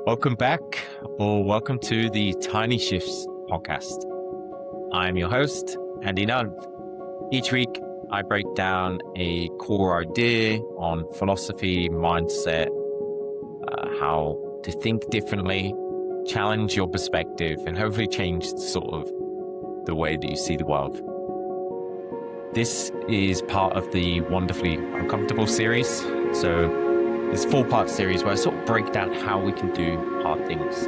Welcome back, or welcome to the Tiny Shifts podcast. I'm your host, Andy Nunn. Each week, I break down a core idea on philosophy, mindset, how to think differently, challenge your perspective, and hopefully change sort of the way that you see the world. This is part of the Wonderfully Uncomfortable series. So it's a 4-part series where I sort of break down how we can do hard things.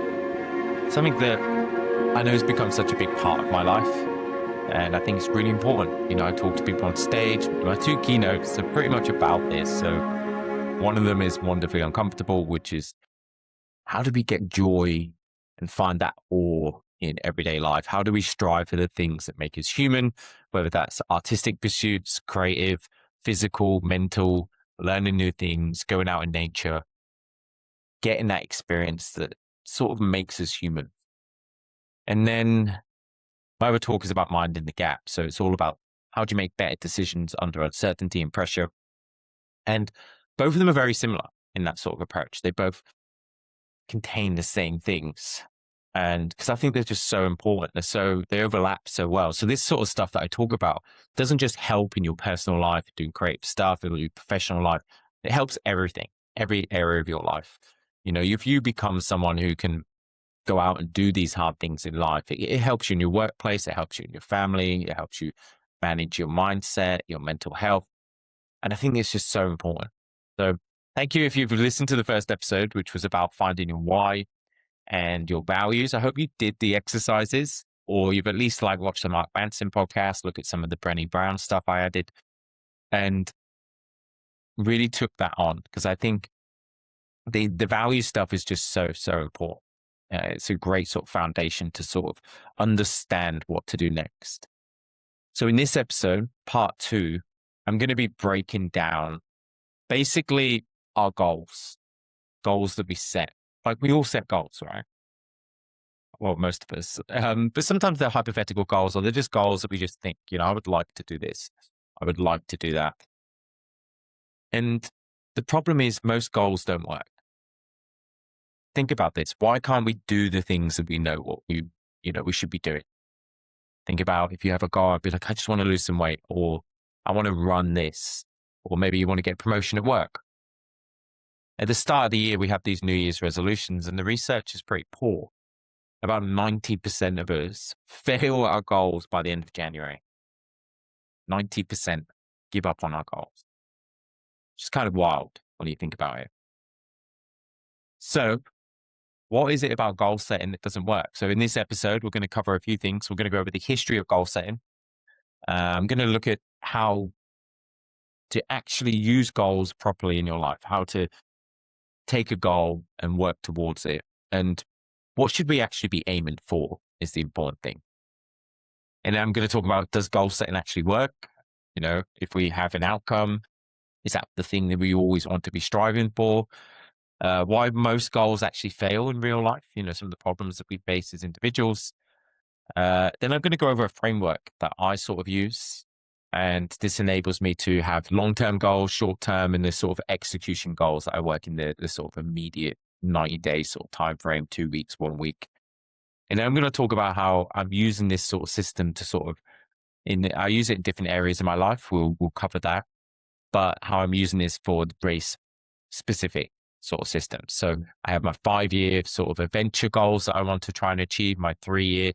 Something that I know has become such a big part of my life. And I think it's really important. I talk to people on stage. My 2 keynotes are pretty much about this. So one of them is Wonderfully Uncomfortable, which is how do we get joy and find that awe in everyday life? How do we strive for the things that make us human, whether that's artistic pursuits, creative, physical, mental, learning new things, going out in nature, getting that experience that sort of makes us human. And then my other talk is about minding the gap. So it's all about how do you make better decisions under uncertainty and pressure. And both of them are very similar in that sort of approach. They both contain the same things. And because I think they're just so important. They overlap so well. So this sort of stuff that I talk about doesn't just help in your personal life, doing creative stuff, in your professional life. It helps everything, every area of your life. If you become someone who can go out and do these hard things in life, it helps you in your workplace, it helps you in your family, it helps you manage your mindset, your mental health. And I think it's just so important. So thank you if you've listened to the first episode, which was about finding your why and your values. I hope you did the exercises, or you've at least watched the Mark Manson podcast, look at some of the Brené Brown stuff I added, and really took that on, because I think the value stuff is just so important. It's a great sort of foundation to sort of understand what to do next. So in this episode, part 2, I'm going to be breaking down basically our goals that we set. We all set goals, right? Well, most of us. But sometimes they're hypothetical goals, or they're just goals that we just think, I would like to do this. I would like to do that. And the problem is most goals don't work. Think about this. Why can't we do the things that we know what we should be doing? Think about if you have a goal, I'd be like, I just want to lose some weight, or I want to run this, or maybe you want to get a promotion at work. At the start of the year, we have these New Year's resolutions, and the research is pretty poor. About 90% of us fail our goals by the end of January. 90% give up on our goals. It's kind of wild when you think about it. So what is it about goal setting that doesn't work? So in this episode, we're going to cover a few things. We're going to go over the history of goal setting. I'm going to look at how to actually use goals properly in your life, how to take a goal and work towards it. And what should we actually be aiming for is the important thing. And then I'm going to talk about, does goal setting actually work? If we have an outcome, is that the thing that we always want to be striving for? Why most goals actually fail in real life, some of the problems that we face as individuals. Then I'm going to go over a framework that I sort of use. And this enables me to have long-term goals, short-term, and the sort of execution goals that I work in the sort of immediate 90-day sort of time frame, 2 weeks, 1 week. And then I'm going to talk about how I'm using this sort of system to sort of, I use it in different areas of my life. We'll cover that. But how I'm using this for the race specific sort of system. So I have my 5-year sort of adventure goals that I want to try and achieve, my 3-year.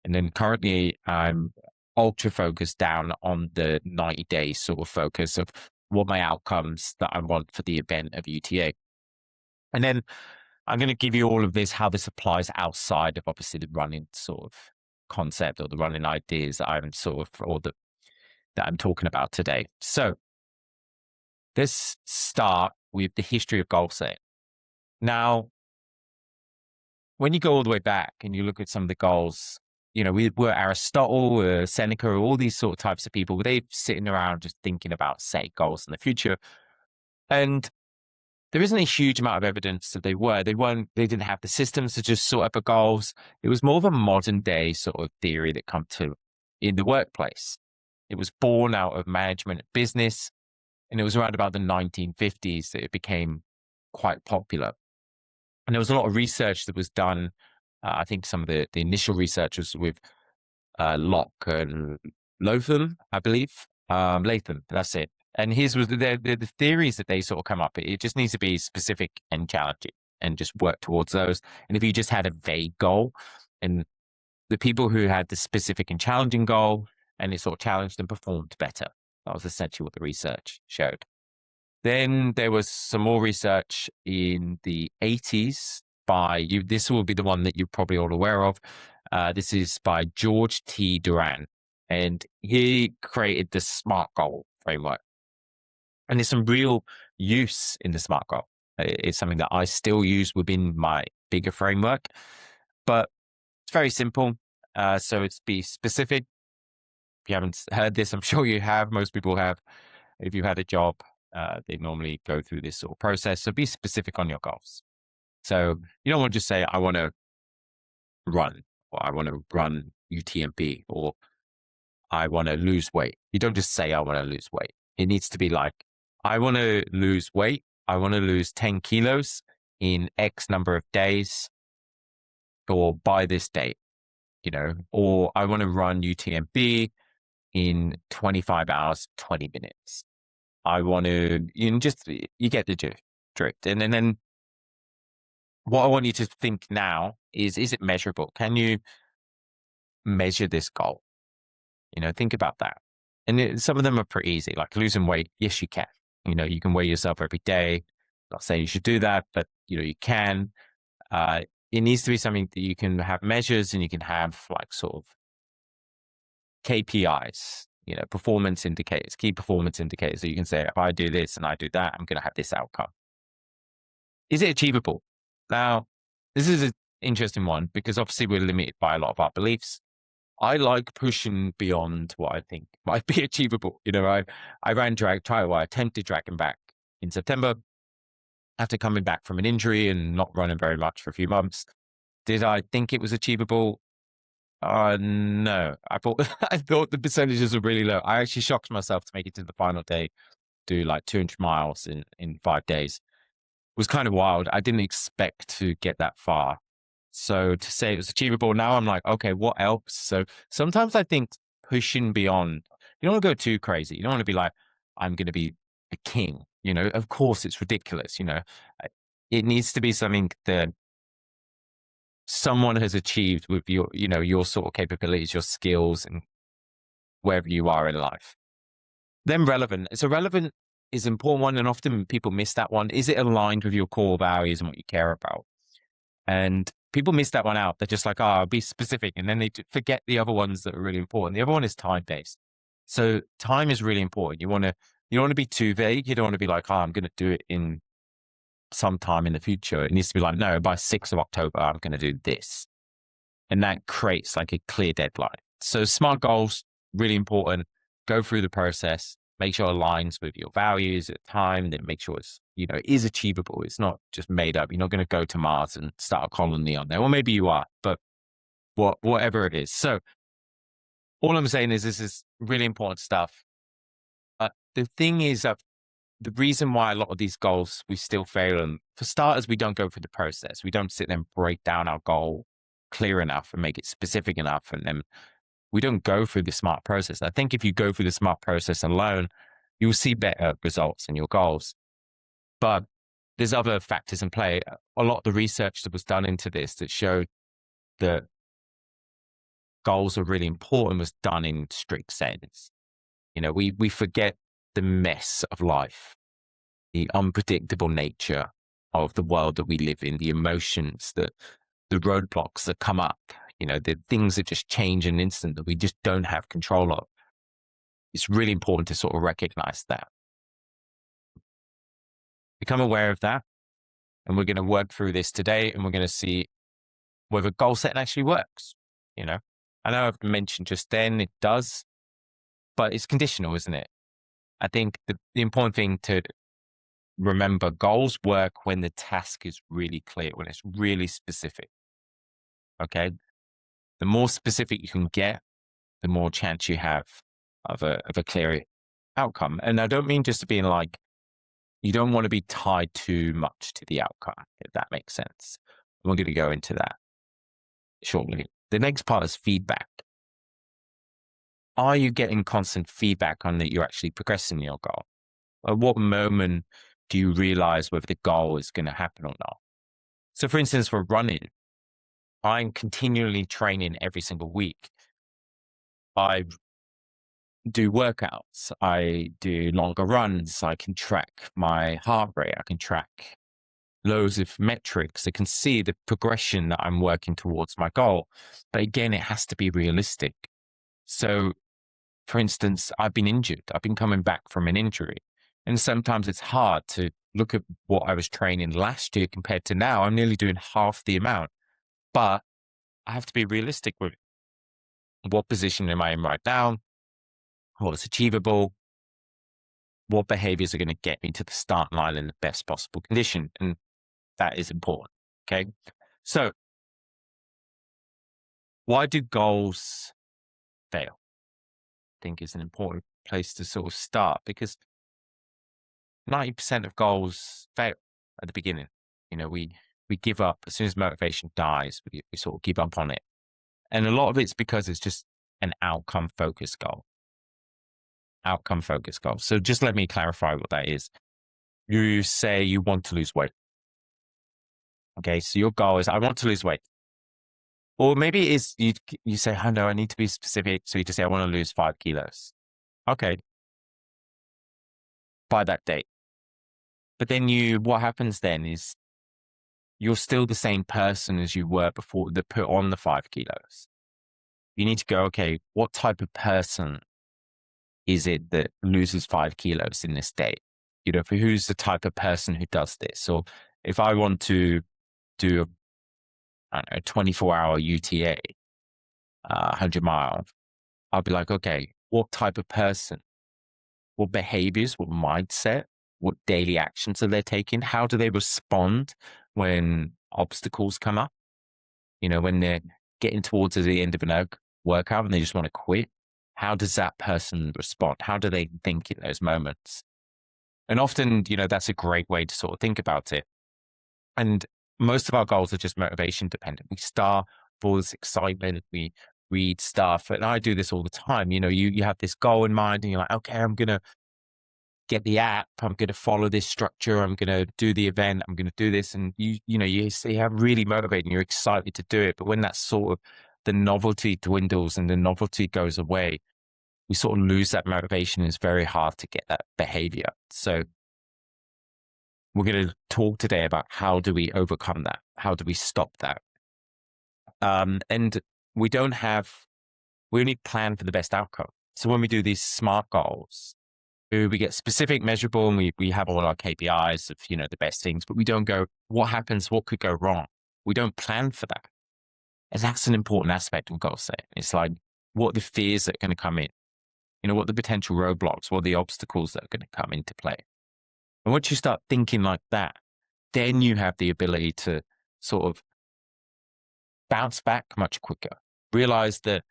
And then currently I'm ultra focused down on the 90-day sort of focus of what my outcomes that I want for the event of UTA. And then I'm going to give you all of this, how this applies outside of obviously the running sort of concept or the running ideas that I'm sort of, or that I'm talking about today. So let's start with the history of goal setting. Now, when you go all the way back and you look at some of the goals, we were Aristotle, Seneca, all these sort of types of people, they're sitting around just thinking about setting goals in the future. And there isn't a huge amount of evidence that they didn't have the systems to just sort out goals. It was more of a modern day sort of theory that come to in the workplace. It was born out of management and business. And it was around about the 1950s that it became quite popular. And there was a lot of research that was done. I think some of the initial research was with Locke and Lotham, I believe. Latham, that's it. And his was the theories that they sort of come up. It just needs to be specific and challenging and just work towards those. And if you just had a vague goal, and the people who had the specific and challenging goal and it sort of challenged and performed better. That was essentially what the research showed. Then there was some more research in the 80s by you. This will be the one that you're probably all aware of. This is by George T. Duran, and he created the SMART goal framework. And there's some real use in the SMART goal. It's something that I still use within my bigger framework, but it's very simple. So it's be specific. If you haven't heard this, I'm sure you have. Most people have. If you had a job, they normally go through this sort of process. So be specific on your goals. So you don't want to just say, I want to run, or I want to run UTMB, or I want to lose weight. You don't just say, I want to lose weight. It needs to be like, I want to lose weight. I want to lose 10 kilos in X number of days or by this date, or I want to run UTMB in 25 hours, 20 minutes. I want to, you get the drift. And then what I want you to think now is it measurable? Can you measure this goal? Think about that. And some of them are pretty easy, like losing weight. Yes, you can. You can weigh yourself every day. Not saying you should do that, but you can. It needs to be something that you can have measures and you can have like sort of KPIs, performance indicators, key performance indicators. So you can say, if I do this and I do that, I'm going to have this outcome. Is it achievable? Now, this is an interesting one because obviously we're limited by a lot of our beliefs. I like pushing beyond what I think might be achievable. I ran I attempted dragging back in September after coming back from an injury and not running very much for a few months. Did I think it was achievable? No. I thought the percentages were really low. I actually shocked myself to make it to the final day, do like 200 miles in 5 days. It was kind of wild. I didn't expect to get that far. So to say it was achievable, now I'm like, okay, what else? So sometimes I think pushing beyond, you don't want to go too crazy. You don't want to be like, I'm going to be a king. Of course it's ridiculous. It needs to be something that someone has achieved with your sort of capabilities, your skills, and wherever you are in life. Then relevant. So relevant is an important one, and often people miss that one. Is it aligned with your core values and what you care about? And people miss that one out. They're just like, I'll be specific. And then they forget the other ones that are really important. The other one is time-based. So time is really important. You don't want to be too vague. You don't want to be like, I'm going to do it in sometime in the future. It needs to be like, no, by 6th of October, I'm going to do this. And that creates like a clear deadline. So SMART goals, really important. Go through the process, make sure it aligns with your values at the time, then make sure it's, it is achievable. It's not just made up. You're not going to go to Mars and start a colony on there. Or maybe you are, but whatever it is. So all I'm saying is this is really important stuff. The thing is that the reason why a lot of these goals, we still fail. And for starters, we don't go through the process. We don't sit there and break down our goal clear enough and make it specific enough. And then we don't go through the SMART process. I think if you go through the SMART process alone, you'll see better results in your goals. But there's other factors in play. A lot of the research that was done into this that showed that goals are really important was done in strict settings. We forget the mess of life, the unpredictable nature of the world that we live in, the emotions, the roadblocks that come up, the things that just change in an instant that we just don't have control of. It's really important to sort of recognize that. Become aware of that. And we're going to work through this today and we're going to see whether goal setting actually works. I know I've mentioned just then it does, but it's conditional, isn't it? I think the important thing to remember, goals work when the task is really clear, when it's really specific. Okay. The more specific you can get, the more chance you have of a clear outcome. And I don't mean just to be in like you don't want to be tied too much to the outcome, if that makes sense. We're going to go into that shortly. The next part is feedback. Are you getting constant feedback on that you're actually progressing your goal? At what moment do you realize whether the goal is going to happen or not? So for instance, for running, I'm continually training every single week. I do workouts, I do longer runs, I can track my heart rate, I can track loads of metrics. I can see the progression that I'm working towards my goal. But again, it has to be realistic. So for instance, I've been injured. I've been coming back from an injury. And sometimes it's hard to look at what I was training last year compared to now. I'm nearly doing half the amount. But I have to be realistic with what position am I in right now? What's achievable? What behaviors are going to get me to the start line in the best possible condition? And that is important. Okay. So why do goals fail? I think is an important place to sort of start, because 90% of goals fail at the beginning. We give up as soon as motivation dies. We sort of give up on it. And a lot of it's because it's just an outcome focused goal. Outcome focused goal. So just let me clarify what that is. You say you want to lose weight. Okay, so your goal is, I want to lose weight. Or maybe it is, you say, oh no, I need to be specific. So you just say, I want to lose 5 kilos. Okay. By that date. But then what happens then is you're still the same person as you were before the put on the 5 kilos. You need to go, okay, what type of person is it that loses 5 kilos in this day? For who's the type of person who does this? Or if I want to do a 24-hour UTA, 100 mile, I'll be like, okay, what type of person, what behaviors, what mindset, what daily actions are they taking? How do they respond when obstacles come up? When they're getting towards the end of an workout and they just want to quit, how does that person respond? How do they think in those moments? And often, that's a great way to sort of think about it. And most of our goals are just motivation dependent. We start with all this excitement, we read stuff, and I do this all the time. You have this goal in mind and you're like, okay, I'm going to get the app, I'm going to follow this structure, I'm going to do the event, I'm going to do this. And you have really motivated, you're excited to do it. But when that sort of the novelty dwindles and the novelty goes away, we sort of lose that motivation. It's very hard to get that behavior. So we're going to talk today about how do we overcome that? How do we stop that? And we only plan for the best outcome. So when we do these SMART goals, we get specific, measurable, and we have all our KPIs of, the best things, but we don't go, what happens? What could go wrong? We don't plan for that. And that's an important aspect of goal setting. It's like, what are the fears that are going to come in? What are the potential roadblocks? What are the obstacles that are going to come into play? And once you start thinking like that, then you have the ability to sort of bounce back much quicker. Realize that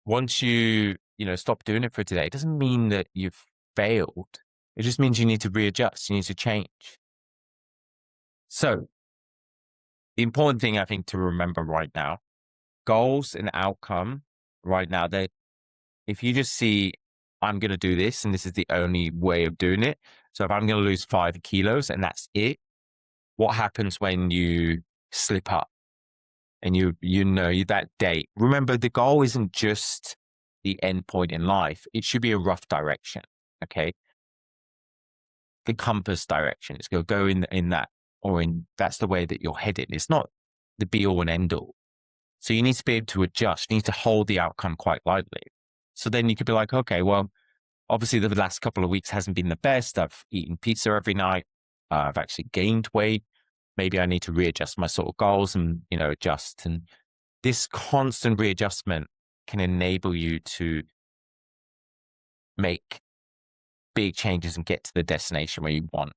once you stop doing it for today, it doesn't mean that you've failed. It just means you need to readjust, you need to change. So the important thing I think to remember right now, goals and outcome right now, if you just see, I'm going to do this and this is the only way of doing it. So if I'm going to lose 5 kilos and that's it, what happens when you slip up and that date? Remember, the goal isn't just the end point in life. It should be a rough direction. Okay. The compass direction. It's going to go in that, or that's the way that you're headed. It's not the be all and end all. So you need to be able to adjust. You need to hold the outcome quite lightly. So then you could be like, okay, well, obviously the last couple of weeks hasn't been the best. I've eaten pizza every night. I've actually gained weight. Maybe I need to readjust my sort of goals and, adjust. And this constant readjustment can enable you to make big changes and get to the destination where you want.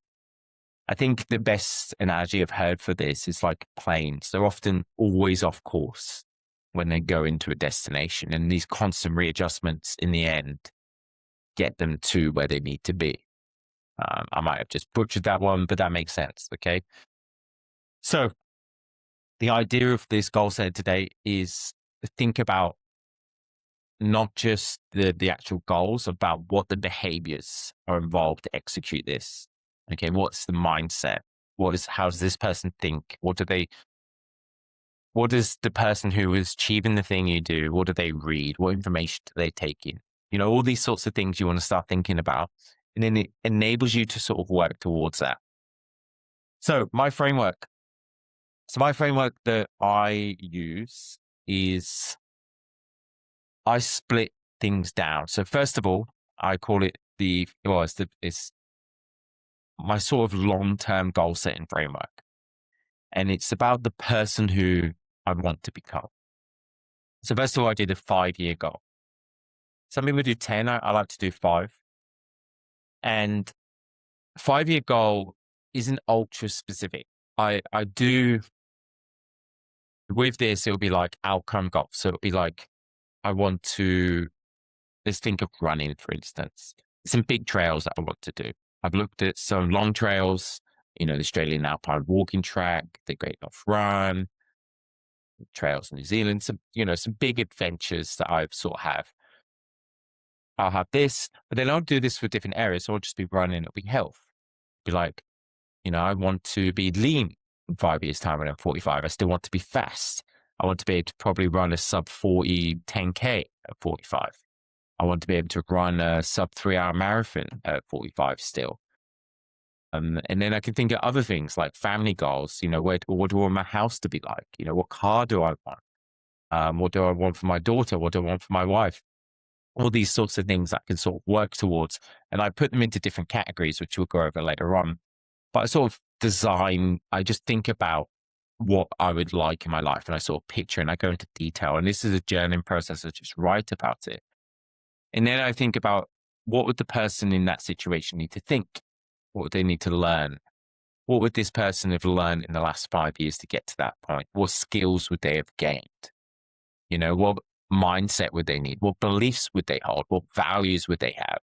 I think the best analogy I've heard for this is like planes. They're often always off course when they go into a destination, and these constant readjustments in the end get them to where they need to be. I might have just butchered that one, but that makes sense. Okay. So the idea of this goal set today is to think about not just the actual goals, about what the behaviors are involved to execute this. Okay. What's the mindset? How does this person think? What does the person who is achieving the thing you do, what do they read? What information do they take in? All these sorts of things you want to start thinking about. And then it enables you to sort of work towards that. So my framework that I use is I split things down. So first of all, I call it it's my sort of long-term goal setting framework. And it's about the person who I want to become. So first of all, I did a 5-year goal. Some people do 10. I like to do 5. And 5-year goal isn't ultra specific. I do with this, it'll be like outcome goals. So it'll be like, let's think of running, for instance. Some big trails that I want to do. I've looked at some long trails, the Australian Alpine Walking Track, the Great North Run, trails in New Zealand, some big adventures that I've sort of have. I'll have this, but then I'll do this for different areas. So I'll just be running, it'll be health. Be like, I want to be lean in 5 years' time when I'm 45. I still want to be fast. I want to be able to probably run a sub 40 10K at 45. I want to be able to run a sub 3-hour marathon at 45 still. And then I can think of other things like family goals. What do I want my house to be like? What car do I want? What do I want for my daughter? What do I want for my wife? All these sorts of things I can sort of work towards. And I put them into different categories, which we'll go over later on. But I just think about what I would like in my life, and I sort of picture and I go into detail. And this is a journaling process. I just write about it. And then I think about what would the person in that situation need to think? What would they need to learn? What would this person have learned in the last 5 years to get to that point? What skills would they have gained? What mindset would they need? What beliefs would they hold? What values would they have?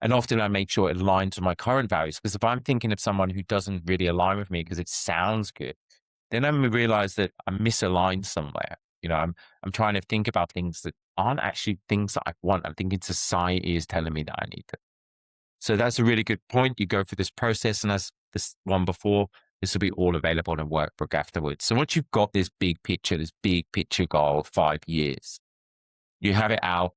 And often I make sure it aligns with my current values, because if I'm thinking of someone who doesn't really align with me because it sounds good, then I'm going to realize that I'm misaligned somewhere. I'm trying to think about things that aren't actually things that I want. I'm thinking society is telling me that I need them. So that's a really good point. You go through this process, and as this one before, this will be all available in a workbook afterwards. So once you've got this big picture goal of 5 years, you have it out.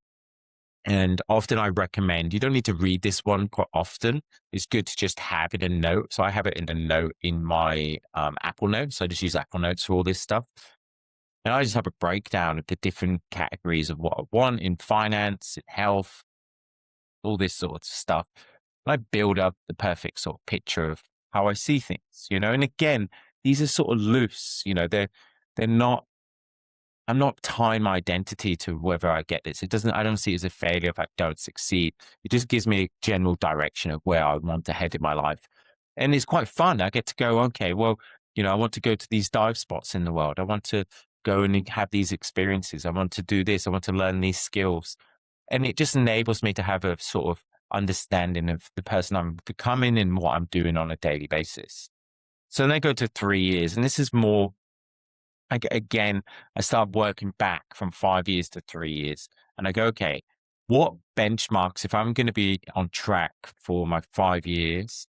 And often I recommend, you don't need to read this one quite often. It's good to just have it in a note. So I have it in a note in my Apple Notes. I just use Apple Notes for all this stuff. And I just have a breakdown of the different categories of what I want in finance, in health, all this sort of stuff. And I build up the perfect sort of picture of how I see things, and again, these are sort of loose, they're not, I'm not tying my identity to whether I get this. I don't see it as a failure if I don't succeed. It just gives me a general direction of where I want to head in my life. And it's quite fun. I get to go, okay, well, I want to go to these dive spots in the world. I want to go and have these experiences. I want to do this. I want to learn these skills. And it just enables me to have a sort of understanding of the person I'm becoming and what I'm doing on a daily basis. So then I go to 3 years, and this is more, again, I start working back from 5 years to 3 years, and I go, okay, what benchmarks, if I'm going to be on track for my 5 years,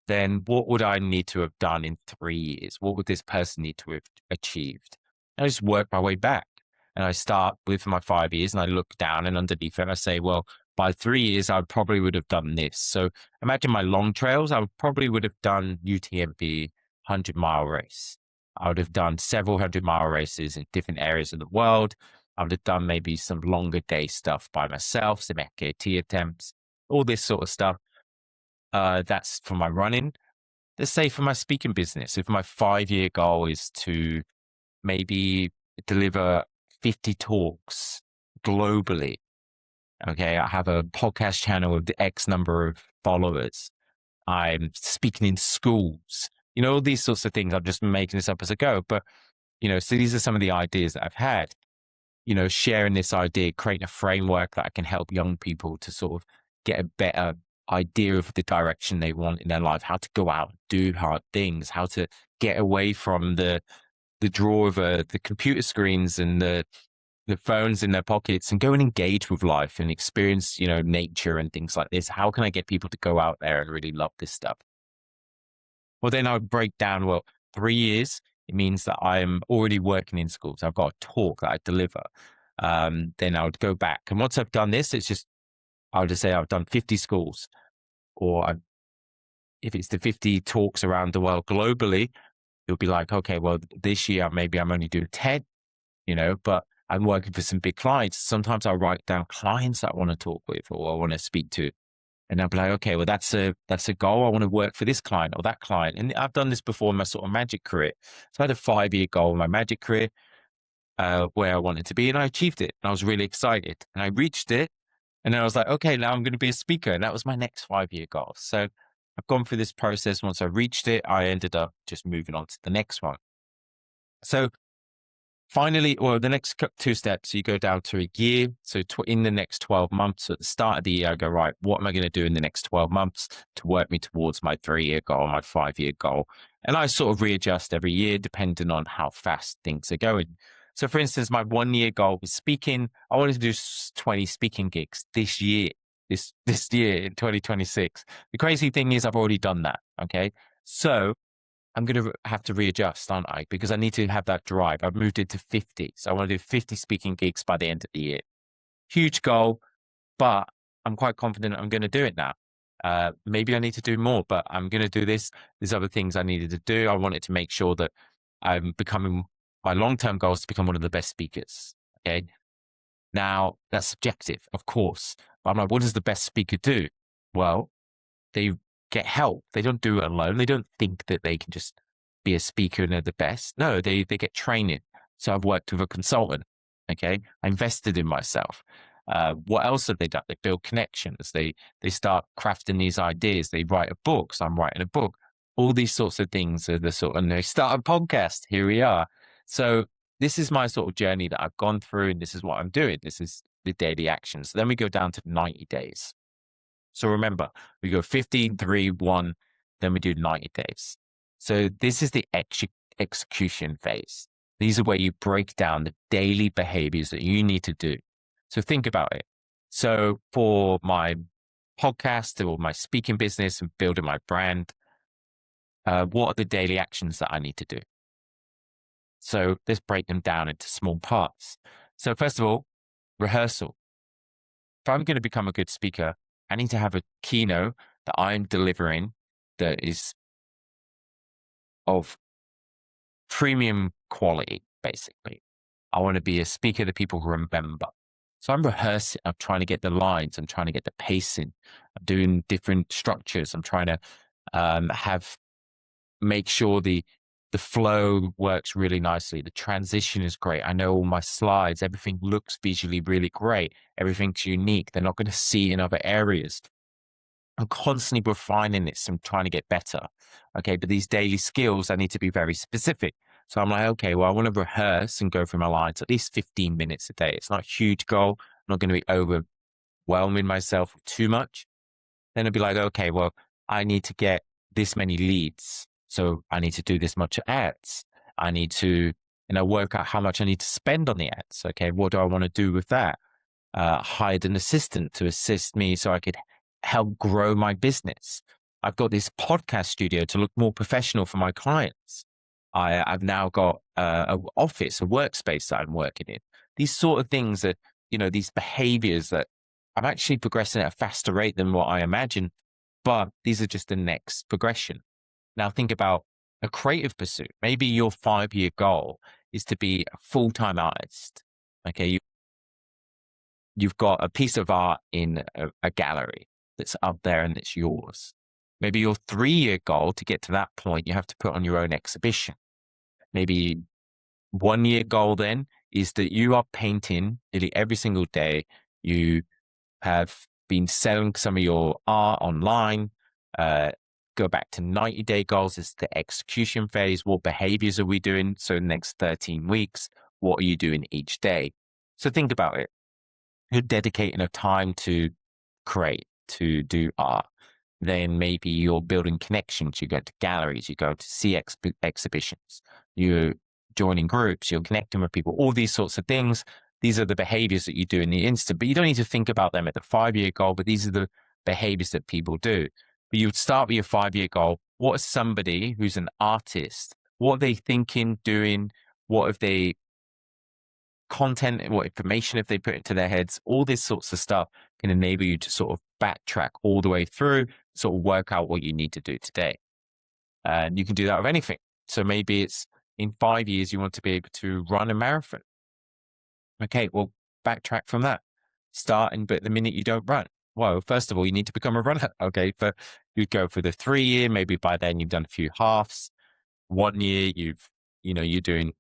then what would I need to have done in 3 years? What would this person need to have achieved? And I just work my way back, and I start with my 5 years, and I look down, and underneath it, I say, well, by 3 years, I probably would have done this. So imagine my long trails, I probably would have done UTMB 100-mile race. I would have done several 100-mile races in different areas of the world. I would have done maybe some longer day stuff by myself, some FKT attempts, all this sort of stuff. That's for my running. Let's say for my speaking business, if my 5-year goal is to maybe deliver 50 talks globally. Okay, I have a podcast channel with X number of followers. I'm speaking in schools, all these sorts of things. I'm just making this up as I go. But, so these are some of the ideas that I've had, sharing this idea, creating a framework that I can help young people to sort of get a better idea of the direction they want in their life, how to go out, do hard things, how to get away from the draw of the computer screens and the phones in their pockets and go and engage with life and experience, nature and things like this. How can I get people to go out there and really love this stuff? Well, then I would break down, 3 years, it means that I'm already working in schools. I've got a talk that I deliver. Then I would go back. And once I've done this, I would just say I've done 50 schools, or if it's the 50 talks around the world globally, it'll be like, okay, well, this year, maybe I'm only doing 10, but I'm working for some big clients. Sometimes I write down clients that I want to talk with or I want to speak to. And I'll be like, okay, well, that's a goal. I want to work for this client or that client. And I've done this before in my sort of magic career. So I had a 5-year goal in my magic career where I wanted to be, and I achieved it. And I was really excited. And I reached it. And then I was like, okay, now I'm going to be a speaker. And that was my next 5-year goal. So I've gone through this process. Once I reached it, I ended up just moving on to the next one. So finally, the next 2 steps, you go down to a year. So in the next 12 months, at the start of the year, I go, right, what am I going to do in the next 12 months to work me towards my 3-year goal, my 5-year goal? And I sort of readjust every year depending on how fast things are going. So for instance, my 1-year goal was speaking. I wanted to do 20 speaking gigs this year, this year in 2026. The crazy thing is I've already done that. Okay. So I'm going to have to readjust, aren't I? Because I need to have that drive. I've moved it to 50. So I want to do 50 speaking gigs by the end of the year. Huge goal, but I'm quite confident I'm going to do it now. Maybe I need to do more, but I'm going to do this. There's other things I needed to do. I wanted to make sure that I'm becoming, my long-term goal is to become one of the best speakers. Okay. Now that's subjective, of course, but I'm like, what does the best speaker do? Well, they get help. They don't do it alone. They don't think that they can just be a speaker and they're the best. No, they get training. So I've worked with a consultant. Okay. I invested in myself. What else have they done? They build connections. They start crafting these ideas. They write a book. So I'm writing a book. All these sorts of things are the sort of, and they start a podcast. Here we are. So this is my sort of journey that I've gone through, and this is what I'm doing. This is the daily actions. Then we go down to 90 days. So remember, we go 15, 3, 1, then we do 90 days. So this is the execution phase. These are where you break down the daily behaviors that you need to do. So think about it. So for my podcast or my speaking business and building my brand, what are the daily actions that I need to do? So let's break them down into small parts. So first of all, rehearsal. If I'm going to become a good speaker, I need to have a keynote that I'm delivering that is of premium quality, basically. I want to be a speaker that people remember. So I'm rehearsing, I'm trying to get the lines, I'm trying to get the pacing, I'm doing different structures, I'm trying to make sure the flow works really nicely. The transition is great. I know all my slides, everything looks visually really great. Everything's unique. They're not going to see in other areas. I'm constantly refining this and trying to get better. Okay. But these daily skills, I need to be very specific. So I'm like, okay, well, I want to rehearse and go through my lines at least 15 minutes a day. It's not a huge goal. I'm not going to be overwhelming myself too much. Then I'd be like, okay, well, I need to get this many leads. So I need to do this much ads. I need to, work out how much I need to spend on the ads. Okay. What do I want to do with that? Hired an assistant to assist me so I could help grow my business. I've got this podcast studio to look more professional for my clients. I've now got an office, a workspace that I'm working in. These sort of things that, these behaviors that I'm actually progressing at a faster rate than what I imagined, but these are just the next progression. Now think about a creative pursuit. Maybe your 5-year goal is to be a full-time artist. Okay. You've got a piece of art in a gallery that's up there and it's yours. Maybe your 3-year goal to get to that point, you have to put on your own exhibition. Maybe 1-year goal then is that you are painting nearly every single day. You have been selling some of your art online. Go back to 90-day goals is the execution phase. What behaviors are we doing? So the next 13 weeks, what are you doing each day? So think about it. You're dedicating a time to create, to do art. then maybe you're building connections. You go to galleries, you go to see exhibitions, you're joining groups, you're connecting with people, all these sorts of things. These are the behaviors that you do in the instant, but you don't need to think about them at the 5-year goal, but these are the behaviors that people do. But you would start with your 5-year goal. What is somebody who's an artist? What are they thinking, doing? What have they content and what information have they put into their heads? All this sorts of stuff can enable you to sort of backtrack all the way through, sort of work out what you need to do today. And you can do that with anything. So maybe it's in 5 years, you want to be able to run a marathon. Okay, well, backtrack from that. But the minute you don't run, well, first of all, you need to become a runner. Okay, but you'd go for the 3-year, maybe by then you've done a few halves. 1 year, you're doing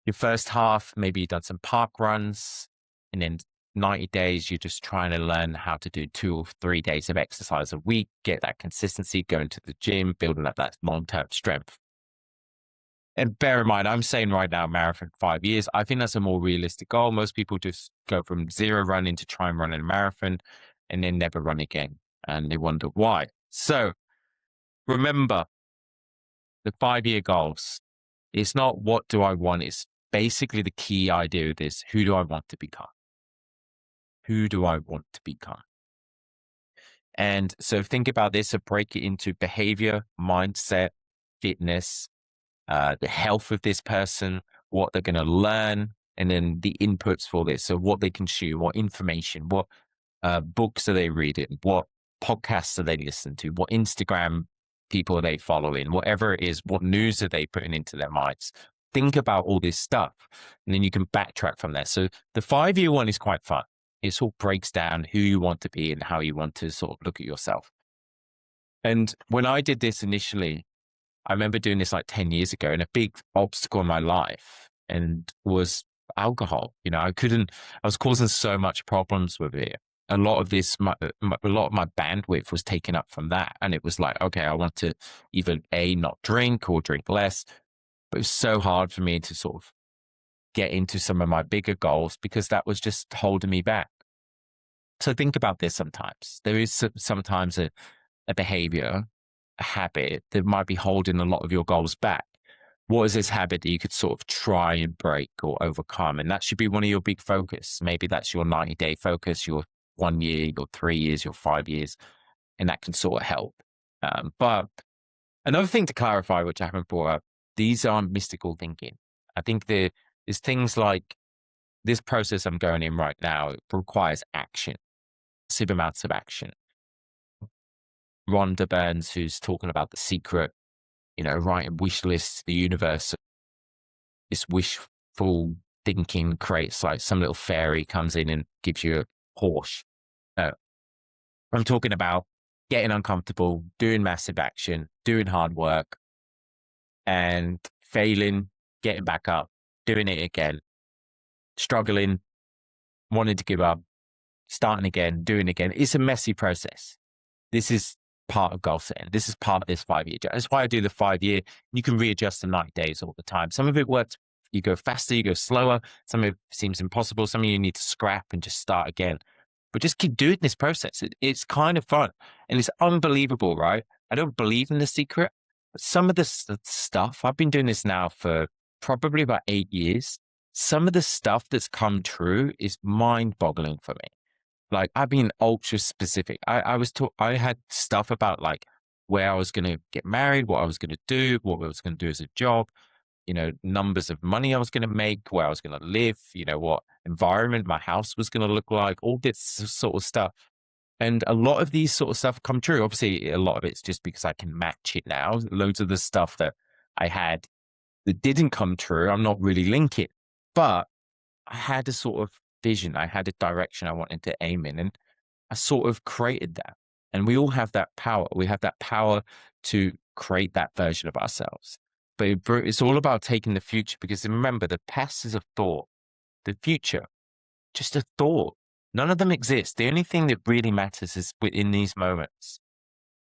your first half, maybe you've done some park runs, and then 90 days, you're just trying to learn how to do 2 or 3 days of exercise a week, get that consistency, going to the gym, building up that long-term strength. And bear in mind, I'm saying right now, marathon 5 years. I think that's a more realistic goal. Most people just go from 0 running to try and run a marathon and then never run again. And they wonder why. So remember the 5-year goals. It's not what do I want. It's basically the key idea of this. Who do I want to become? Who do I want to become? And so think about this and break it into behavior, mindset, fitness, the health of this person, what they're going to learn, and then the inputs for this. So what they consume, what information, what books are they reading, what podcasts are they listening to, what Instagram people are they following, whatever it is, what news are they putting into their minds. Think about all this stuff, and then you can backtrack from there. So the 5-year one is quite fun. It sort of breaks down who you want to be and how you want to sort of look at yourself. And when I did this initially, I remember doing this like 10 years ago, and a big obstacle in my life was alcohol. I was causing so much problems with it. A lot of my bandwidth was taken up from that. And it was like, okay, I want to either not drink or drink less. But it was so hard for me to sort of get into some of my bigger goals because that was just holding me back. So think about this sometimes. There is sometimes a behavior, a habit that might be holding a lot of your goals back. What is this habit that you could sort of try and break or overcome? And that should be one of your big focus. Maybe that's your 90-day focus, your 1 year, your 3 years, your 5 years, and that can sort of help. But another thing to clarify, which I haven't brought up, these aren't mystical thinking. I think there's things like this process I'm going in right now, it requires action, massive amounts of action. Rhonda Burns, who's talking about The Secret, writing wish lists, the universe, this wishful thinking creates like some little fairy comes in and gives you a Porsche. I'm talking about getting uncomfortable, doing massive action, doing hard work, and failing, getting back up, doing it again, struggling, wanting to give up, starting again, doing it again. It's a messy process. This is part of goal setting. This is part of this 5-year. That's why I do the 5-year. You can readjust the 90 days all the time. Some of it works. You go faster, you go slower. Some of it seems impossible. Some of you need to scrap and just start again. But just keep doing this process. It's kind of fun. And it's unbelievable, right? I don't believe in The Secret. But some of the stuff, I've been doing this now for probably about 8 years. Some of the stuff that's come true is mind-boggling for me. Like, I've been ultra specific. I had stuff about like where I was going to get married, what I was going to do, what I was going to do as a job, numbers of money I was going to make, where I was going to live, what environment my house was going to look like, all this sort of stuff. And a lot of these sort of stuff come true. Obviously, a lot of it's just because I can match it now. Loads of the stuff that I had that didn't come true, I'm not really linking. But I had a sort of vision. I had a direction I wanted to aim in, and I sort of created that. And we all have that power. We have that power to create that version of ourselves. But it's all about taking the future, because remember, the past is a thought. The future, just a thought. None of them exist. The only thing that really matters is within these moments.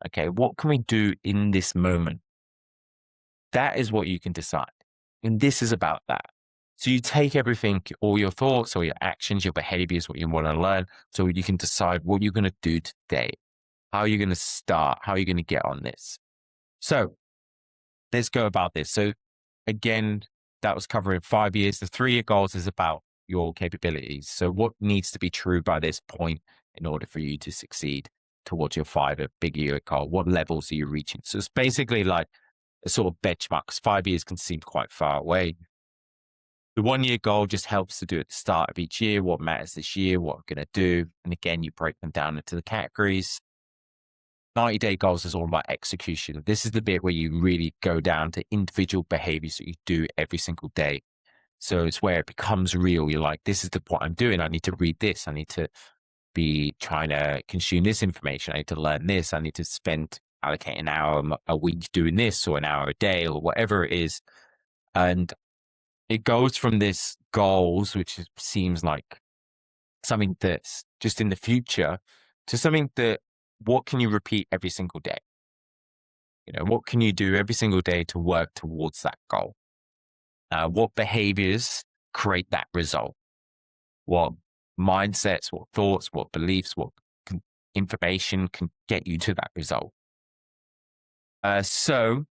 Okay, what can we do in this moment? That is what you can decide. And this is about that. So you take everything, all your thoughts, or your actions, your behaviors, what you want to learn, so you can decide what you're going to do today. How are you going to start? How are you going to get on this? So let's go about this. So again, that was covering 5 years. The 3-year goals is about your capabilities. So what needs to be true by this point in order for you to succeed towards your 5-year goal? What levels are you reaching? So it's basically like a sort of benchmark, because 5 years can seem quite far away. The 1-year goal just helps to do at the start of each year, what matters this year, what I'm going to do. And again, you break them down into the categories. 90-day goals is all about execution. This is the bit where you really go down to individual behaviors that you do every single day. So it's where it becomes real. You're like, this is what I'm doing. I need to read this. I need to be trying to consume this information. I need to learn this. I need to allocate an hour a week doing this, or an hour a day, or whatever it is. And it goes from this goals, which seems like something that's just in the future, to something that, what can you repeat every single day? What can you do every single day to work towards that goal? What behaviors create that result? What mindsets, what thoughts, what beliefs, what information can get you to that result? So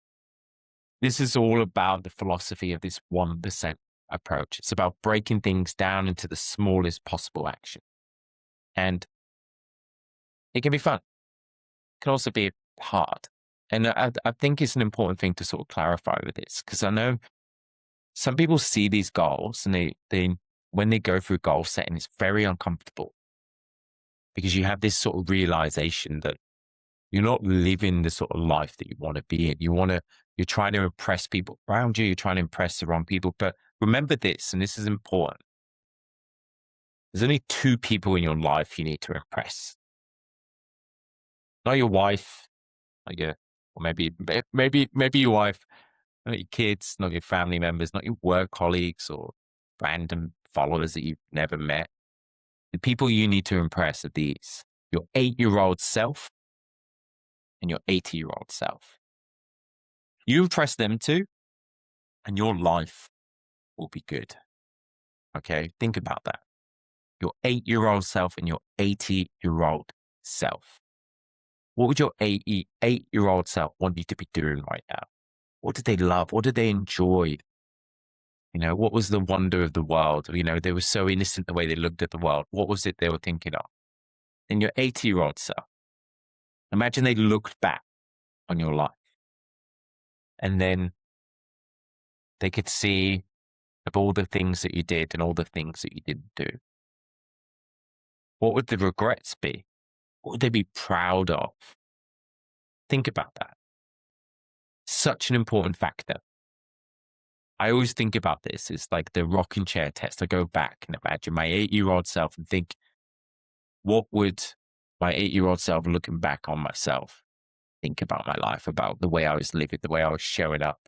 this is all about the philosophy of this 1% approach. It's about breaking things down into the smallest possible action. And it can be fun. It can also be hard. And I think it's an important thing to sort of clarify with this, because I know some people see these goals and they when they go through goal setting, it's very uncomfortable, because you have this sort of realization that you're not living the sort of life that you want to be in. You're trying to impress people around you. You're trying to impress the wrong people. But remember this, and this is important. There's only 2 people in your life you need to impress. Not your wife, or maybe your wife, not your kids, not your family members, not your work colleagues or random followers that you've never met. The people you need to impress are these: your 8-year-old self and your 80-year-old self. You impress them too, and your life will be good. Okay, think about that. Your 8-year-old self and your 80-year-old self. What would your 8-year-old self want you to be doing right now? What did they love? What did they enjoy? What was the wonder of the world? They were so innocent the way they looked at the world. What was it they were thinking of? And your 80-year-old self, imagine they looked back on your life and then they could see of all the things that you did and all the things that you didn't do. What would the regrets be? What would they be proud of? Think about that. Such an important factor. I always think about this. It's like the rocking chair test. I go back and imagine my 8-year-old self and think, what would my 8-year-old self looking back on myself think about my life, about the way I was living, the way I was showing up?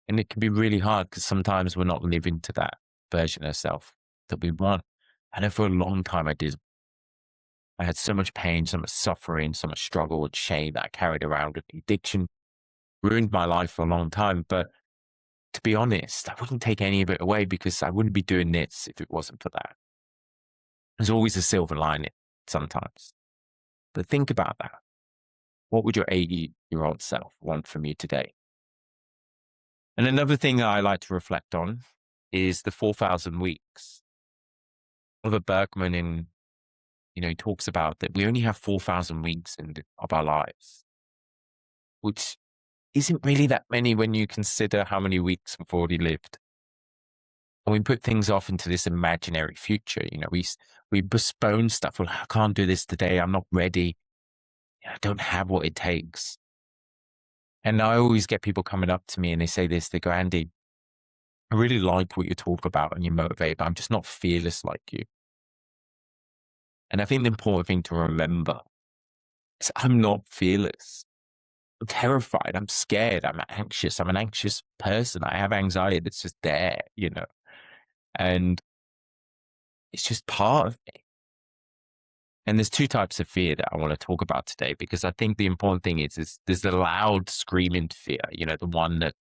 And it can be really hard, because sometimes we're not living to that version of self that we want. I know for a long time I did. I had so much pain, so much suffering, so much struggle and shame that I carried around with me. Addiction ruined my life for a long time. But to be honest, I wouldn't take any of it away, because I wouldn't be doing this if it wasn't for that. There's always a silver lining sometimes. But think about that. What would your 80-year-old self want from you today? And another thing that I like to reflect on is the 4,000 weeks. Oliver Berkman he talks about that we only have 4,000 weeks of our lives, which isn't really that many when you consider how many weeks we've already lived. And we put things off into this imaginary future. We postpone stuff. Well, I can't do this today. I'm not ready. I don't have what it takes. And I always get people coming up to me and they say this. They go, Andy, I really like what you talk about and you motivate, but I'm just not fearless like you. And I think the important thing to remember is I'm not fearless. I'm terrified. I'm scared. I'm anxious. I'm an anxious person. I have anxiety that's just there, and it's just part of me. And there's 2 types of fear that I want to talk about today, because I think the important thing is there's the loud screaming fear, the one that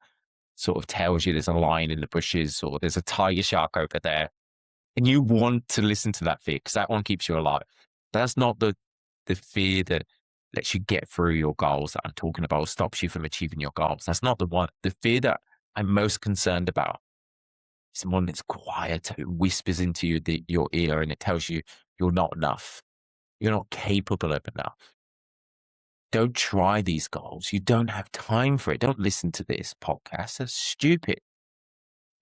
sort of tells you there's a lion in the bushes or there's a tiger shark over there. And you want to listen to that fear because that one keeps you alive. That's not the fear that lets you get through your goals that I'm talking about, stops you from achieving your goals. That's not the one. The fear that I'm most concerned about is the one that's quiet, it whispers into your ear, and it tells you you're not enough. You're not capable of enough. Don't try these goals. You don't have time for it. Don't listen to this podcast. That's stupid.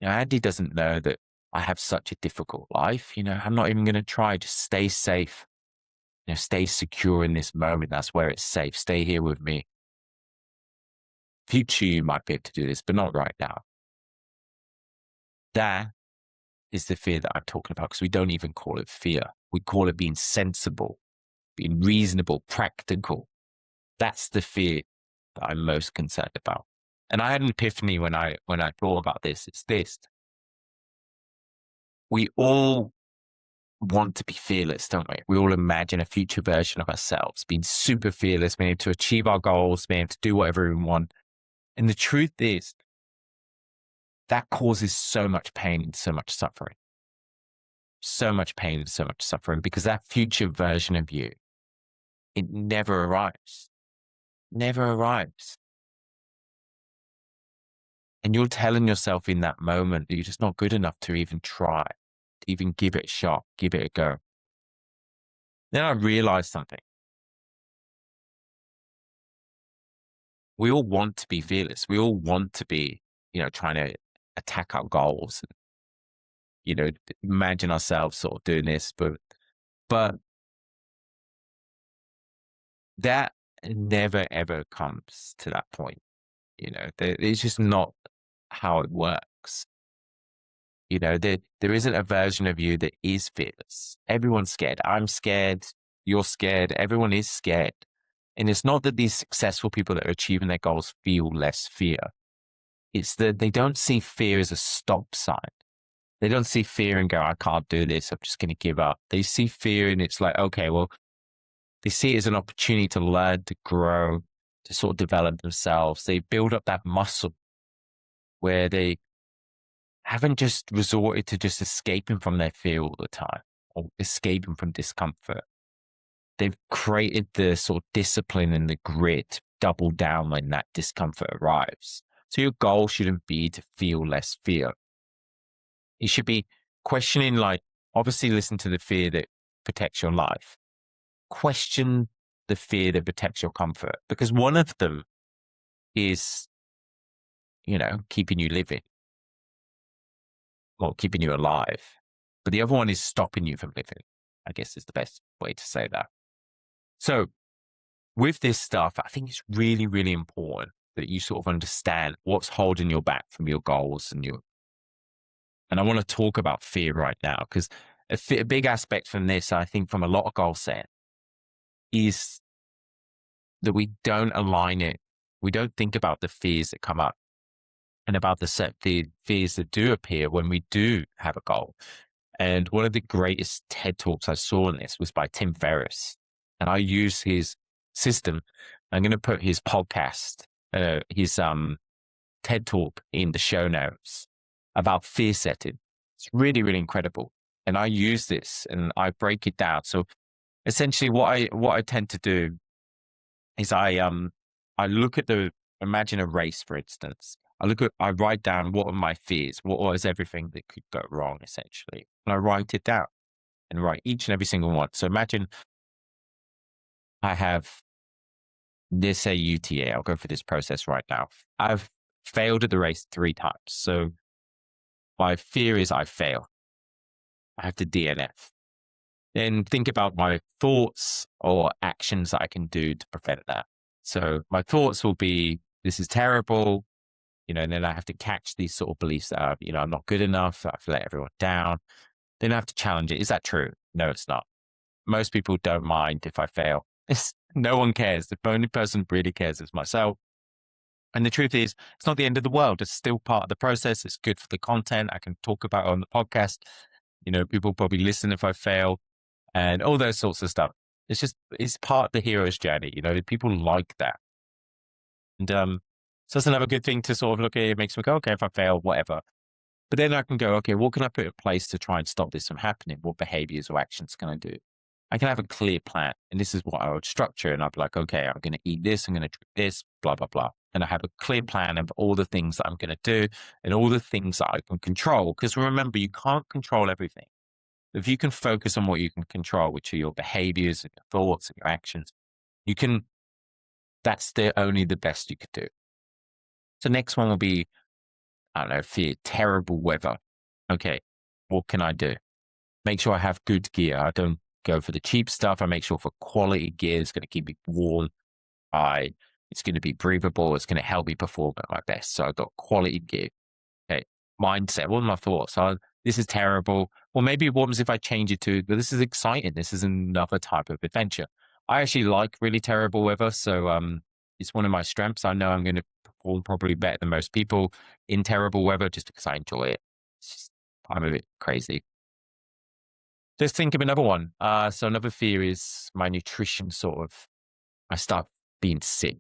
Andy doesn't know that I have such a difficult life. I'm not even going to try. Just stay safe. Stay secure in this moment. That's where it's safe. Stay here with me. Future, you might be able to do this, but not right now. That is the fear that I'm talking about, because we don't even call it fear. We call it being sensible, being reasonable, practical. That's the fear that I'm most concerned about. And I had an epiphany when I thought about this. It's this. We all want to be fearless, don't we? We all imagine a future version of ourselves being super fearless, being able to achieve our goals, being able to do whatever we want. And the truth is, that causes so much pain and so much suffering. So much pain and so much suffering, because that future version of you, it never arrives. Never arrives. And you're telling yourself in that moment that you're just not good enough to even try, to even give it a shot, give it a go. Then I realized something. We all want to be fearless. We all want to be, trying to attack our goals. Imagine ourselves sort of doing this, but that never ever comes to that point. It's just not how it works. There isn't a version of you that is fearless. Everyone's scared. I'm scared. You're scared. Everyone is scared. And it's not that these successful people that are achieving their goals feel less fear. It's that they don't see fear as a stop sign. They don't see fear and go, I can't do this. I'm just going to give up. They see fear and it's like, okay, well, they see it as an opportunity to learn, to grow, to sort of develop themselves. They build up that muscle where they haven't just resorted to just escaping from their fear all the time or escaping from discomfort. They've created the sort of discipline and the grit to double down when that discomfort arrives. So your goal shouldn't be to feel less fear. It should be questioning, like, obviously listen to the fear that protects your life. Question the fear that protects your comfort, because one of them is, keeping you living or keeping you alive. But the other one is stopping you from living, I guess is the best way to say that. So with this stuff, I think it's really, really important that you sort of understand what's holding you back from your goals and I want to talk about fear right now, because a big aspect from this, I think, from a lot of goal setting is that we don't align it. We don't think about the fears that come up and about the fears that do appear when we do have a goal. And one of the greatest TED Talks I saw in this was by Tim Ferriss. And I use his system. I'm going to put his podcast, his TED Talk in the show notes about fear setting. It's really, really incredible. And I use this and I break it down. So essentially what I tend to do is I look at imagine a race, for instance. I write down what are my fears, what was everything that could go wrong, essentially. And I write it down and write each and every single one. So imagine I have this, say UTA. I'll go through this process right now. I've failed at the race 3 times. So my fear is I fail. I have to DNF. Then think about my thoughts or actions that I can do to prevent that. So my thoughts will be, this is terrible, and then I have to catch these sort of beliefs that are, I'm not good enough. I have to let everyone down. Then I have to challenge it. Is that true? No, it's not. Most people don't mind if I fail. No one cares. The only person who really cares is myself. And the truth is, it's not the end of the world. It's still part of the process. It's good for the content. I can talk about it on the podcast. People probably listen if I fail and all those sorts of stuff. It's part of the hero's journey. People like that. And so that's another good thing to sort of look at. It makes me go, okay, if I fail, whatever. But then I can go, okay, what can I put in place to try and stop this from happening? What behaviors or actions can I do? I can have a clear plan. And this is what I would structure. And I'd be like, okay, I'm going to eat this, I'm going to drink this, blah, blah, blah. And I have a clear plan of all the things that I'm going to do and all the things that I can control. Because remember, you can't control everything. If you can focus on what you can control, which are your behaviors and your thoughts and your actions, you can, that's only the best you could do. So next one will be, I don't know, fear terrible weather. Okay, what can I do? Make sure I have good gear. I don't go for the cheap stuff. I make sure for quality gear is going to keep me warm. It's going to be breathable. It's going to help me perform at my best. So I've got quality gear. Okay, mindset. What are my thoughts? This is terrible. Well, maybe what was if I change it to, but this is exciting. This is another type of adventure. I actually like really terrible weather. So it's one of my strengths. I know I'm going to perform probably better than most people in terrible weather just because I enjoy it. I'm a bit crazy. Let's think of another one. So another fear is my nutrition I start being sick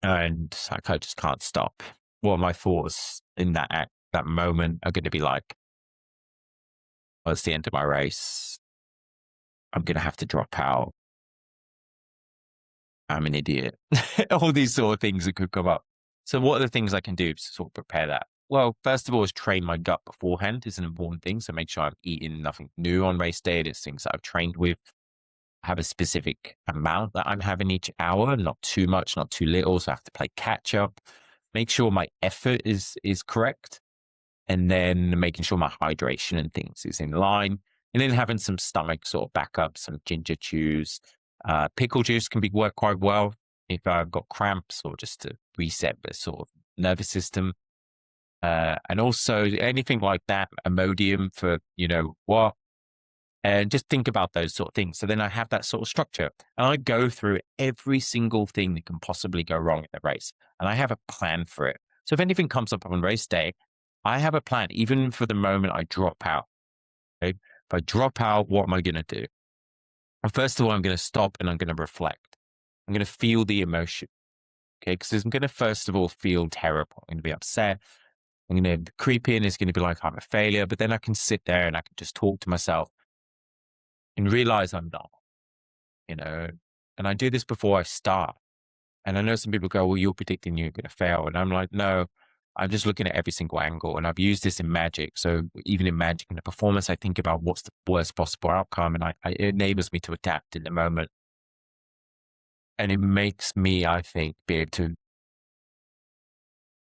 and I just can't stop. What are my thoughts in that moment are going to be like, well, it's the end of my race. I'm going to have to drop out. I'm an idiot. All these sort of things that could come up. So what are the things I can do to sort of prepare that? Well, first of all, is train my gut beforehand is an important thing. So make sure I'm eating nothing new on race day. There's things that I've trained with. Have a specific amount that I'm having each hour, not too much, not too little. So I have to play catch up. Make sure my effort is correct. And then making sure my hydration and things is in line. And then having some stomach sort of backup, some ginger juice. Pickle juice can work quite well if I've got cramps or just to reset the sort of nervous system. And also anything like that, Imodium for, what, and just think about those sort of things. So then I have that sort of structure and I go through every single thing that can possibly go wrong in the race. And I have a plan for it. So if anything comes up on race day, I have a plan, even for the moment I drop out. Okay? If I drop out, what am I going to do? Well, first of all, I'm going to stop and I'm going to reflect. I'm going to feel the emotion. Okay. Because I'm going to, first of all, feel terrible. I'm going to be upset. I'm going to creep in. It's going to be like I'm a failure. But then I can sit there and I can just talk to myself and realize I'm not, and I do this before I start. And I know some people go, well, you're predicting you're going to fail. And I'm like, no, I'm just looking at every single angle. And I've used this in magic. So even in magic in the performance, I think about what's the worst possible outcome. And it enables me to adapt in the moment. And it makes me, I think, be able to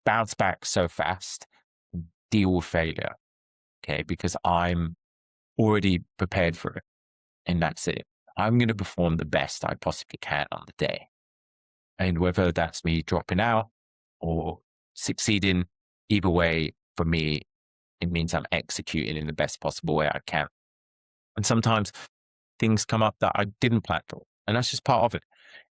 bounce back so fast, deal with failure. Okay. Because I'm already prepared for it. And that's it. I'm going to perform the best I possibly can on the day. And whether that's me dropping out or succeeding, either way, for me, it means I'm executing in the best possible way I can. And sometimes things come up that I didn't plan for, and that's just part of it.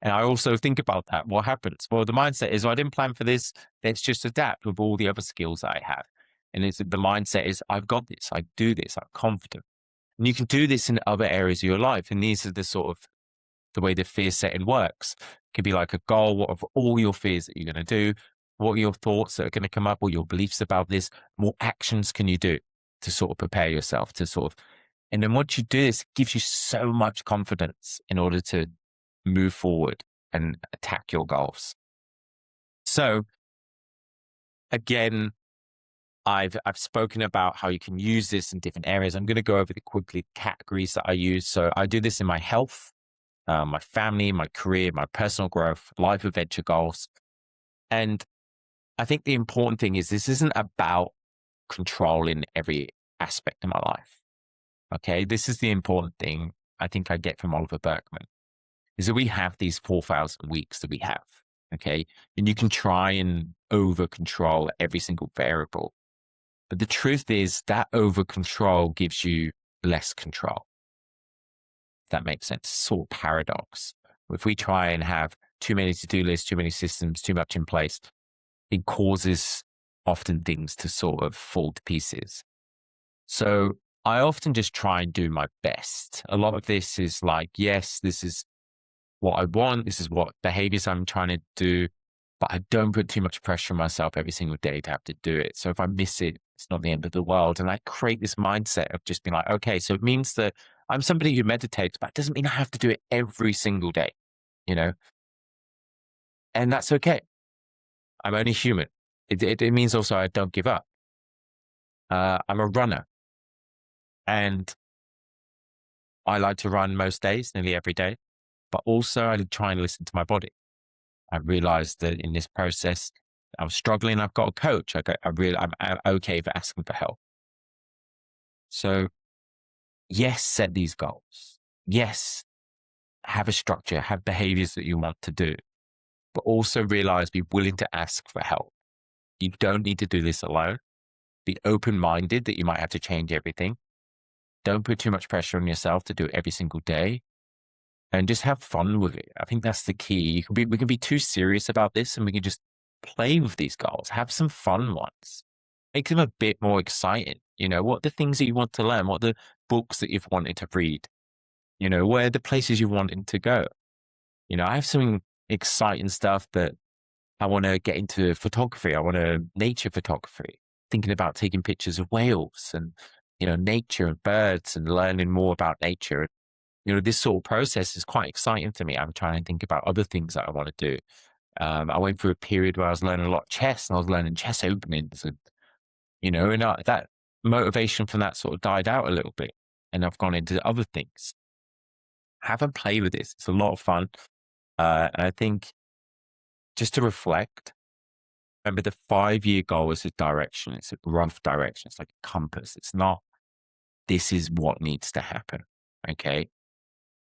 And I also think about that. What happens? Well, the mindset is, well, I didn't plan for this. Let's just adapt with all the other skills that I have. And the mindset is, I've got this. I do this. I'm confident. And you can do this in other areas of your life. And these are the sort of the way the fear setting works. It could be like a goal of all your fears that you're going to do. What are your thoughts that are going to come up, or your beliefs about this? What actions can you do to sort of prepare yourself to and then once you do this, it gives you so much confidence in order to move forward and attack your goals. So again, I've spoken about how you can use this in different areas. I'm going to go over the quickly categories that I use. So I do this in my health, my family, my career, my personal growth, life adventure goals. And I think the important thing is this isn't about controlling every aspect of my life. Okay. This is the important thing I think I get from Oliver Berkman is that we have these 4,000 weeks that we have. Okay. And you can try and over control every single variable. But the truth is that over control gives you less control. If that makes sense. It's sort of paradox. If we try and have too many to-do lists, too many systems, too much in place, it causes often things to sort of fall to pieces. So I often just try and do my best. A lot of this is like, yes, this is what I want. This is what behaviors I'm trying to do, but I don't put too much pressure on myself every single day to have to do it. So if I miss it, it's not the end of the world. And I create this mindset of just being like, okay, so it means that I'm somebody who meditates, but it doesn't mean I have to do it every single day, you know, and that's okay. I'm only human. It means also I don't give up. I'm a runner, and I like to run most days, nearly every day, but also I try and listen to my body. I realized that in this process, I'm struggling. I've got a coach. I'm okay for asking for help. So yes, set these goals. Yes, have a structure, have behaviors that you want to do, but also realize, be willing to ask for help. You don't need to do this alone. Be open-minded that you might have to change everything. Don't put too much pressure on yourself to do it every single day, and just have fun with it. I think that's the key. We can be too serious about this, and we can just play with these goals. Have some fun ones. Make them a bit more exciting. You know, what are the things that you want to learn? What are the books that you've wanted to read? You know, where are the places you wanted to go? You know, I have some exciting stuff that I want to get into photography. I want to nature photography, thinking about taking pictures of whales and, you know, nature and birds and learning more about nature. You know, this sort of process is quite exciting for me. I'm trying to think about other things that I want to do. I went through a period where I was learning a lot of chess, and I was learning chess openings, and you know, and that motivation from that sort of died out a little bit, and I've gone into other things. Have a play with this; it's a lot of fun, and I think just to reflect. Remember, the 5-year goal is a direction. It's a rough direction. It's like a compass. It's not. This is what needs to happen. Okay.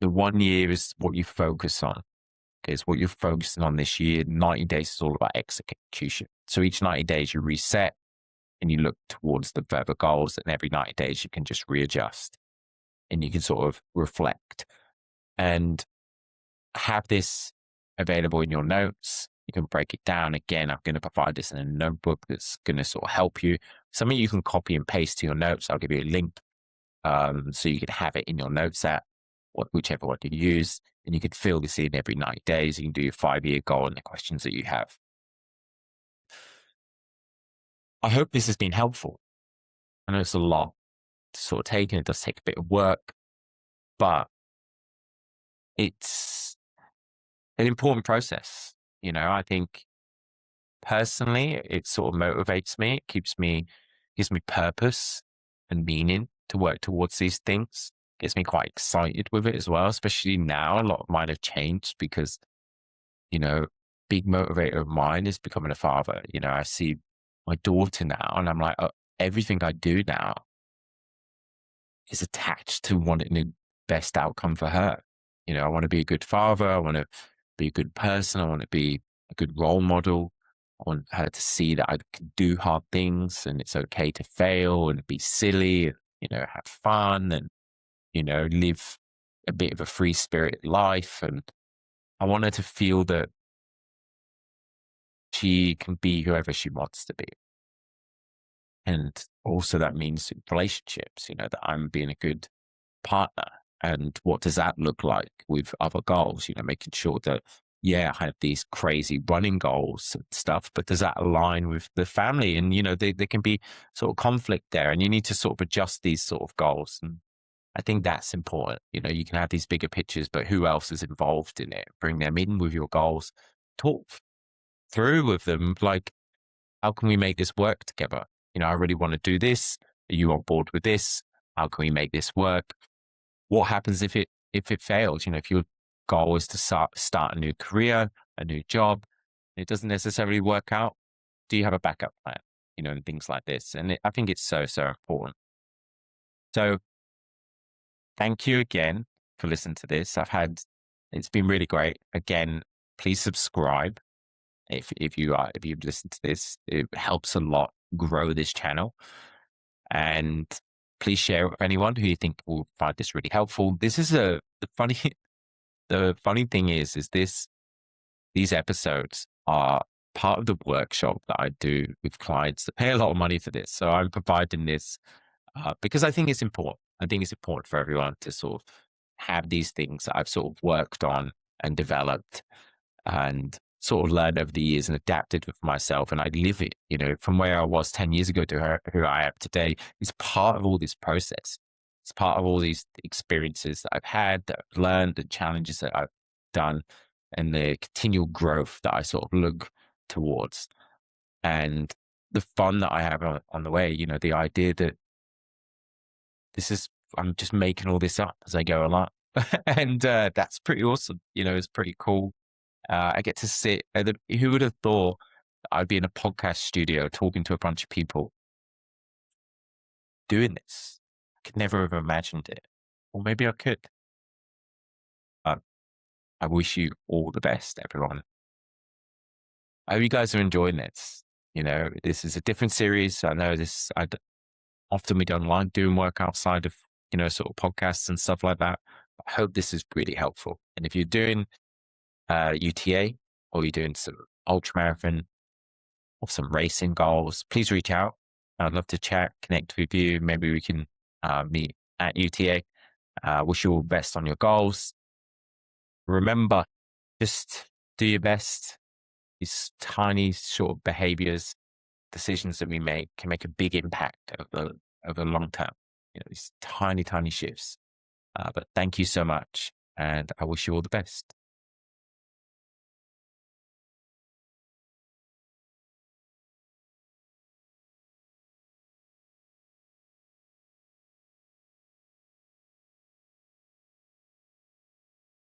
The 1 year is what you focus on. Okay, it's what you're focusing on this year. 90 days is all about execution. So each 90 days you reset and you look towards the further goals. And every 90 days you can just readjust and you can sort of reflect and have this available in your notes. You can break it down. Again, I'm going to provide this in a notebook that's going to sort of help you. Something you can copy and paste to your notes. I'll give you a link so you can have it in your notes app, whichever one you use, and you could fill this in every 90 days. You can do your 5-year goal and the questions that you have. I hope this has been helpful. I know it's a lot to sort of take, and it does take a bit of work, but it's an important process. You know, I think personally, it sort of motivates me. It gives me purpose and meaning to work towards these things. Gets me quite excited with it as well, especially now. A lot of mine have changed because, you know, big motivator of mine is becoming a father. You know, I see my daughter now and I'm like, oh, everything I do now is attached to wanting the best outcome for her. You know, I want to be a good father. I want to be a good person. I want to be a good role model. I want her to see that I can do hard things and it's okay to fail and be silly, and, you know, have fun and, you know, live a bit of a free spirit life. And I want her to feel that she can be whoever she wants to be. And also that means relationships, you know, that I'm being a good partner. And what does that look like with other goals? You know, making sure that, yeah, I have these crazy running goals and stuff, but does that align with the family? And, you know, there can be sort of conflict there and you need to sort of adjust these sort of goals. And I think that's important. You know, you can have these bigger pictures, but who else is involved in it? Bring them in with your goals. Talk through with them. Like, how can we make this work together? You know, I really want to do this. Are you on board with this? How can we make this work? What happens if it fails? You know, if your goal is to start a new career, a new job, it doesn't necessarily work out. Do you have a backup plan? You know, and things like this. And I think it's so important. So thank you again for listening to this. It's been really great. Again, please subscribe if you've listened to this. It helps a lot grow this channel. And please share it with anyone who you think will find this really helpful. This is the funny thing is these episodes are part of the workshop that I do with clients that pay a lot of money for this. So I'm providing this because I think it's important. I think it's important for everyone to sort of have these things that I've sort of worked on and developed and sort of learned over the years and adapted with myself. And I live it, you know, from where I was 10 years ago to who I am today is part of all this process. It's part of all these experiences that I've had, that I've learned, the challenges that I've done, and the continual growth that I sort of look towards. And the fun that I have on the way, the idea that I'm just making all this up as I go along. And that's pretty awesome. It's pretty cool. I get to sit, who would have thought I'd be in a podcast studio talking to a bunch of people doing this? I could never have imagined it. Or maybe I could. Uh, I wish you all the best, everyone. I hope you guys are enjoying this. This is a different series. I know often we don't like doing work outside of, sort of podcasts and stuff like that. I hope this is really helpful. And if you're doing UTA, or you're doing some ultra marathon or some racing goals, please reach out. I'd love to chat, connect with you. Maybe we can meet at UTA. Wish you all the best on your goals. Remember, just do your best. These tiny short behaviors, decisions that we make can make a big impact over the long term. These tiny, tiny shifts. But thank you so much, and I wish you all the best.